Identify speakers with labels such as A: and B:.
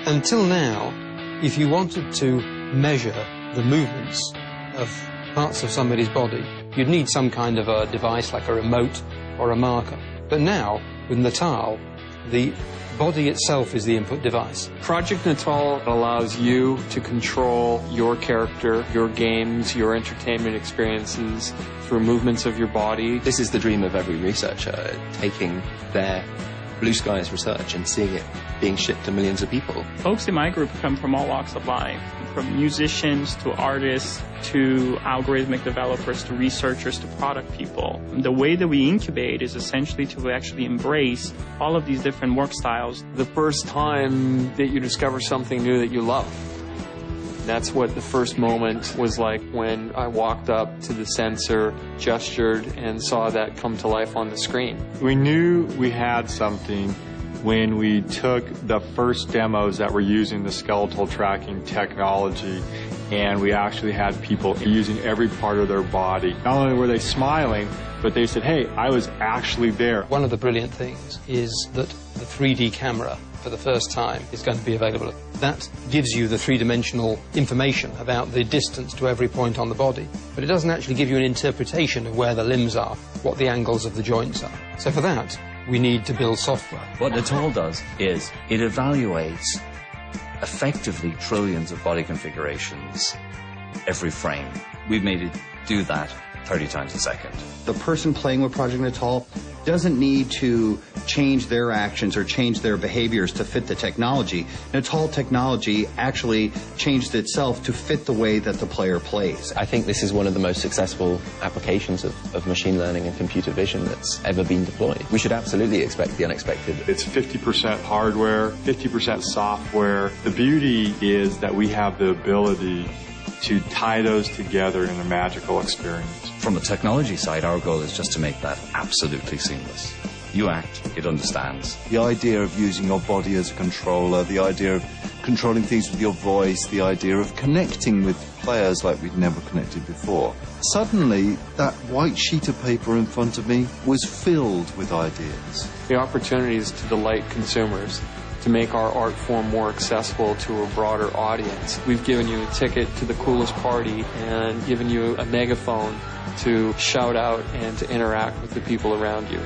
A: Until now, if you wanted to measure the movements of parts of somebody's body, you'd need some kind of a device like a remote or a marker. But now, with Ntal, the body itself is the input device.
B: Project Ntal allows you to control your character, your games, your entertainment experiences through movements of your body.
C: This is the dream of every researcher, taking their blue skies research and seeing it being shipped to millions of people.
D: Folks in my group come from all walks of life, from musicians to artists to algorithmic developers to researchers to product people. The way that we incubate is essentially to actually embrace all of these different work styles.
B: The first time that you discover something new that you love. That's what the first moment was like when I walked up to the sensor, gestured, and saw that come to life on the screen.
E: We knew we had something when we took the first demos that were using the skeletal tracking technology, and we actually had people using every part of their body. Not only were they smiling, but they said, hey, I was actually there.
A: One of the brilliant things is that the 3D camera, for the first time, is going to be available. That gives you the three-dimensional information about the distance to every point on the body, but it doesn't actually give you an interpretation of where the limbs are, what the angles of the joints are. So for that, we need to build software.
F: What Ntal does is it evaluates effectively trillions of body configurations every frame. We've made it do that 30 times a second.
G: The person playing with Project Ntal doesn't need to change their actions or change their behaviors to fit the technology. Ntal technology actually changed itself to fit the way that the player plays.
C: I think this is one of the most successful applications of machine learning and computer vision that's ever been deployed. We should absolutely expect the unexpected.
E: It's 50% hardware, 50% software. The beauty is that we have the ability to tie those together in a magical experience.
F: From the technology side, our goal is just to make that absolutely seamless. You act, it understands.
H: The idea of using your body as a controller, the idea of controlling things with your voice, the idea of connecting with players like we'd never connected before. Suddenly, that white sheet of paper in front of me was filled with ideas.
B: The opportunities to delight consumers, to make our art form more accessible to a broader audience. We've given you a ticket to the coolest party and given you a megaphone to shout out and to interact with the people around you.